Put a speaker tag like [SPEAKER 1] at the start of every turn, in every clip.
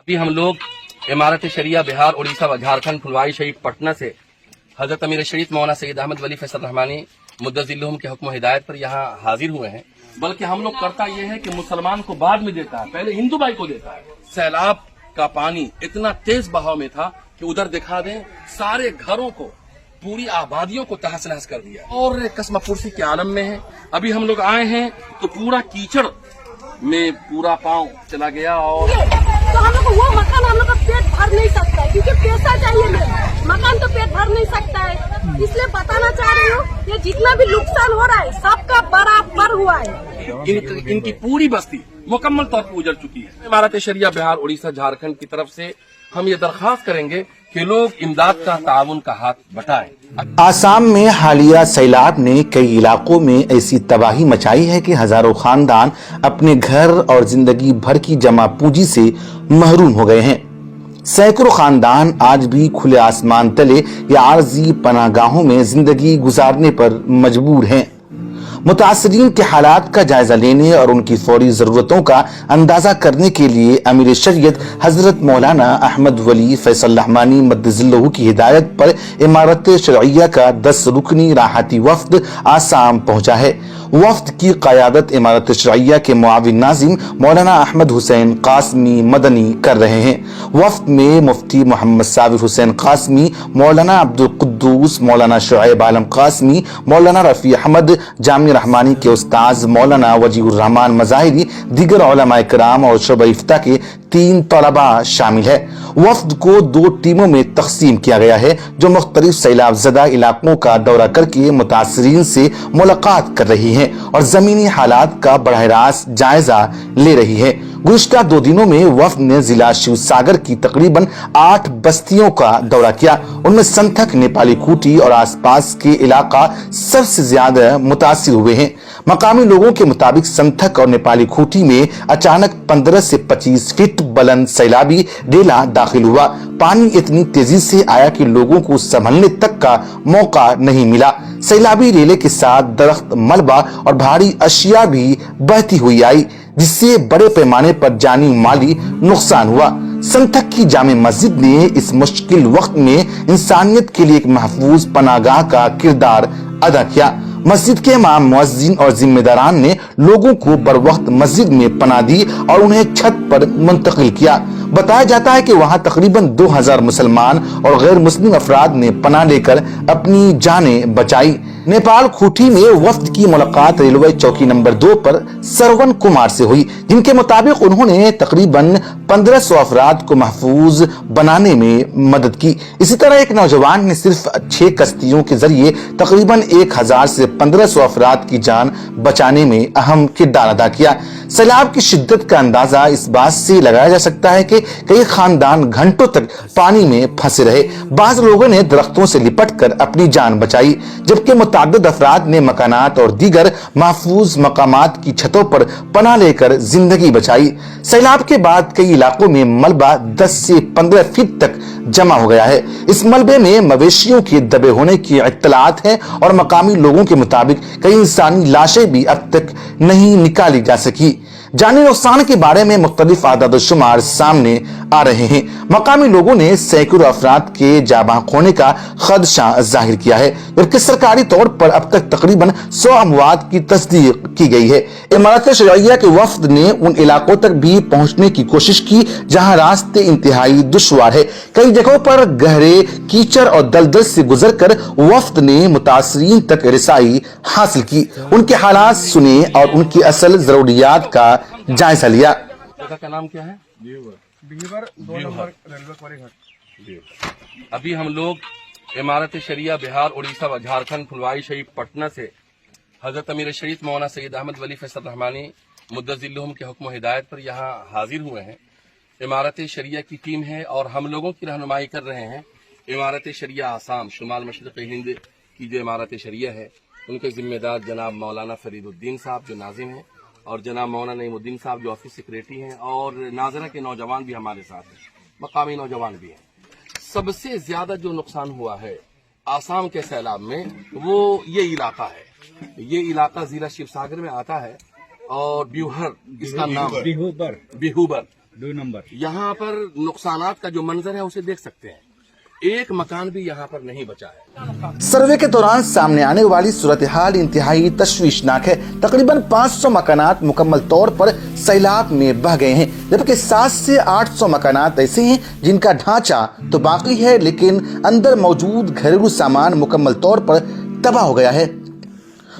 [SPEAKER 1] अभी हम लोग इमारत शरिया बिहार, उड़ीसा व झारखंड फुलवाई शरीफ पटना से हजरत अमीर शरीफ मौलाना सैयद अहमद वली फैसल रहमानी मुद्दज़िल्लुहुम के हुक्म हिदायत पर यहाँ हाजिर हुए हैं। बल्कि हम लोग करता ये है कि मुसलमान को बाद में देता है, पहले हिंदू भाई को देता है। सैलाब का पानी इतना तेज बहाव में था कि उधर दिखा दें सारे घरों को, पूरी आबादियों को तहस नहस कर दिया और कसम पुरसी के आलम में है। अभी हम लोग आए हैं तो पूरा कीचड़ में पूरा पांव चला गया और
[SPEAKER 2] तो हम लोग को वो मकान हम लोग का पेट भर नहीं सकता है, क्योंकि पैसा चाहिए मेरे मकान तो पेट भर नहीं सकता है। इसलिए बताना चाह रही हूँ ये जितना भी नुकसान हो रहा है सबका बराबर हुआ है।
[SPEAKER 1] इनकी पूरी बस्ती मुकम्मल तौर पर उजड़ चुकी है। इमारत शरिया बिहार, उड़ीसा, झारखंड की तरफ से हम ये दरख्वास्त करेंगे कि लोग इमदाद का ताउन का हाथ बटाएं।
[SPEAKER 3] आसाम में हालिया सैलाब ने कई इलाकों में ऐसी तबाही मचाई है कि हजारों खानदान अपने घर और जिंदगी भर की जमा पूंजी से महरूम हो गए हैं। सैकड़ों खानदान आज भी खुले आसमान तले या आरजी पनाहगाहों में जिंदगी गुजारने पर मजबूर हैं। मुतासरीन के हालात का जायजा लेने और उनकी फौरी जरूरतों का अंदाजा करने के लिए अमीर शरीयत हजरत मौलाना अहमद वली फैसल रहमानी मुद्दज़िल्लुहु की हिदायत पर इमारत शरइया का 10 रुकनी राहती वफ्द आसाम पहुंचा है। वफ्द की क़यादत इमारत शरइया के मुआविन नाज़िम मौलाना अहमद हुसैन कासमी मदनी कर रहे हैं। वफ्द में मुफ्ती मोहम्मद साबिर हुसैन कासमी, मौलाना अब्दुल कुद्दूस, मौलाना शुएब आलम कासमी, मौलाना रफी अहमद जामी रहमानी के उस्ताद मौलाना वजीहुर रहमान मज़ाहिरी, दीगर उलमा इकराम और शुअबा इफ्ता के 3 तलबा शामिल है। वफ्द को 2 टीमों में तकसीम किया गया है जो मुख्तलिफ सैलाब ज़दा इलाकों का दौरा करके मुतासरीन से मुलाकात कर रही है और जमीनी हालात का बराह रास्त जायजा ले रही है। गुज़िश्ता 2 दिनों में वफ्द ने जिला शिवसागर की तकरीबन 8 बस्तियों का दौरा किया। उनमें संथक, नेपाली खूटी और आसपास के इलाका सबसे ज्यादा मुतासिर हुए हैं। मकामी लोगों के मुताबिक संथक और नेपाली खूटी में अचानक 15 से 25 फीट बुलंद सैलाबी रेला दाखिल हुआ। पानी इतनी तेजी से आया कि लोगों को संभलने तक का मौका नहीं मिला। सैलाबी रेले के साथ दरख्त, मलबा और भारी अशिया भी बहती हुई आई, जिससे बड़े पैमाने पर जानी माली नुकसान हुआ। संथक की जामे मस्जिद ने इस मुश्किल वक्त में इंसानियत के लिए एक महफूज पनागाह का किरदार अदा किया। मस्जिद के इमाम, मुअज्जिन और जिम्मेदारान ने लोगों को बर वक्त मस्जिद में पनाह दी और उन्हें छत पर मुंतकिल किया। बताया जाता है कि वहां तकरीबन 2000 मुसलमान और गैर मुस्लिम अफराद ने पनाह लेकर अपनी जानें बचाई। नेपाल खूटी में वफ्द की मुलाकात रेलवे चौकी नंबर 2 पर सरवन कुमार से हुई, जिनके मुताबिक उन्होंने तकरीबन 1500 अफराद को महफूज बनाने में मदद की। इसी तरह एक नौजवान ने सिर्फ 6 कश्तियों के जरिए तकरीबन 1000 से 1500 अफराद की जान बचाने में अहम किरदार अदा किया। सैलाब की शिद्दत का अंदाजा इस बात से लगाया जा सकता है कि कई खानदान घंटों तक पानी में फंसे रहे। बाज लोगों ने दरख्तों से लिपटकर अपनी जान बचाई, जबकि मुतअद्दिद अफराद ने मकानात और दीगर महफूज मकामात की छतों पर पनाह लेकर जिंदगी बचाई। सैलाब के बाद कई इलाकों में मलबा 10 से 15 फीट तक जमा हो गया है। इस मलबे में मवेशियों के दबे होने की इत्तलात है और मकामी लोगों के मुताबिक कई इंसानी लाशें भी अब तक नहीं निकाली जा सकी। जानी नुकसान के बारे में मुख्तलिफ आदाद शुमार सामने आ रहे हैं। मकामी लोगों ने सैकड़ों अफराद के जाबाक होने का खदशा जाहिर किया है, जबकि सरकारी तौर पर अब तक तकरीबन 100 अमवात की तस्दीक की गई है। इमारत शरइया के वफ्द ने उन इलाकों तक भी पहुंचने की कोशिश की जहां रास्ते इंतहाई दुश्वार है। कई जगहों पर गहरे कीचड़ और दलदल से गुजरकर वफ्द ने मुतासरीन तक रसाई हासिल की, उनके हालात सुने और उनकी असल जरूरियात का जायजा लिया।
[SPEAKER 1] जगह का नाम क्या है?
[SPEAKER 4] बिहेवर 2 नंबर रेलवे क्वारी घाट।
[SPEAKER 1] अभी हम लोग इमारत शरिया बिहार, उड़ीसा व झारखंड फुलवाई शरीफ पटना से हजरत अमीर शरीफ मौलाना सैयद अहमद वली फैसल रहमानी मुद्दज़िल्लुहुम के हुक्म हिदायत पर यहाँ हाजिर हुए हैं। इमारत शरिया की टीम है और हम लोगों की रहनुमाई कर रहे हैं। इमारत शरिया आसाम शुमाल मशरिक़ हिंद की जो इमारत शरिया है, उनके जिम्मेदार जनाब मौलाना फरीदुद्दीन साहब जो नाजिम हैं और जनाब मौलाना नईमुद्दीन साहब जो ऑफिस सेक्रेटरी हैं, और नाजरा के नौजवान भी हमारे साथ हैं, मकामी नौजवान भी हैं। सबसे ज्यादा जो नुकसान हुआ है आसाम के सैलाब में वो ये इलाका है। ये इलाका जिला शिवसागर में आता है और बिहुबर इसका नाम, बिहुबर
[SPEAKER 5] 2 नंबर।
[SPEAKER 1] यहाँ पर नुकसानात का जो मंजर है उसे देख सकते हैं, एक मकान भी यहाँ पर नहीं बचा है।
[SPEAKER 3] सर्वे के दौरान सामने आने वाली सूरत हाल इंतहाई तशवीशनाक है। तकरीबन 500 मकानात मुकम्मल तौर पर सैलाब में बह गए हैं, जबकि 700 से 800 मकानात ऐसे हैं जिनका ढांचा तो बाकी है लेकिन अंदर मौजूद घरेलू सामान मुकम्मल तौर पर तबाह हो गया है।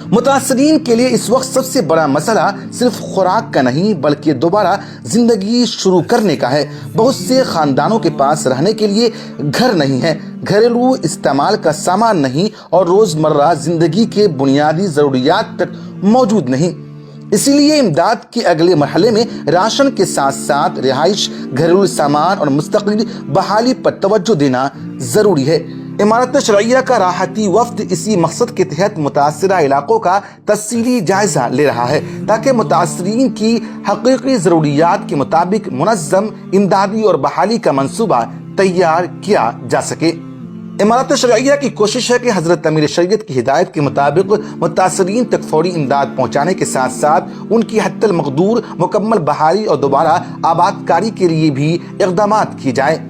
[SPEAKER 3] मुतासरीन के लिए इस वक्त सबसे बड़ा मसला सिर्फ खुराक का नहीं बल्कि दोबारा जिंदगी शुरू करने का है। बहुत से खानदानों के पास रहने के लिए घर नहीं है, घरेलू इस्तेमाल का सामान नहीं और रोजमर्रा जिंदगी के बुनियादी जरूरियात तक मौजूद नहीं। इसीलिए इमदाद के अगले मरहले में राशन के साथ साथ रिहाइश, घरेलू सामान और मुस्तकिल बहाली पर तवज्जो देना जरूरी है। इमारत शरइया का राहती वफ्द इसी मकसद के तहत मुतासरा इलाकों का तफसीली जायजा ले रहा है ताकि मुतासरीन की हकीकी ज़रूरियात के मुताबिक मुनज़्ज़म इमदादी और बहाली का मंसूबा तैयार किया जा सके। इमारत शरइया की कोशिश है कि हजरत अमीर शरीयत की हिदायत के मुताबिक मुतासरीन तक फौरी इमदाद पहुँचाने के साथ साथ उनकी हद्दल मक़दूर मुकम्मल बहाली और दोबारा आबादकारी के लिए भी इक़दामात किए जाए।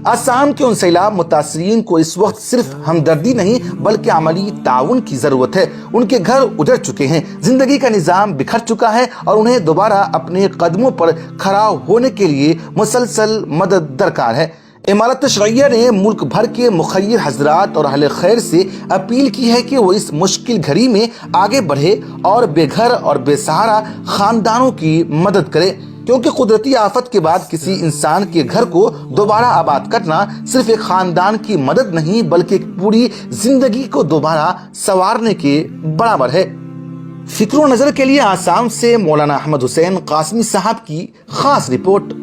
[SPEAKER 3] आसाम के उन सैलाब मुतासरीन को इस वक्त सिर्फ हमदर्दी नहीं बल्कि अमली ताउन की जरूरत है। उनके घर उजड़ चुके हैं, जिंदगी का निजाम बिखर चुका है और उन्हें दोबारा अपने कदमों पर खड़ा होने के लिए मुसलसल मदद दरकार है। इमारत शरइया ने मुल्क भर के मुखय्यर हजरात और अहले खैर से अपील की है कि वो इस मुश्किल घड़ी में आगे बढ़े और बेघर और बेसहारा खानदानों की मदद करे, क्योंकि कुदरती आफत के बाद किसी इंसान के घर को दोबारा आबाद करना सिर्फ एक खानदान की मदद नहीं बल्कि एक पूरी जिंदगी को दोबारा संवारने के बराबर है। फिक्र नजर के लिए आसाम से मौलाना अहमद हुसैन कासमी साहब की खास रिपोर्ट।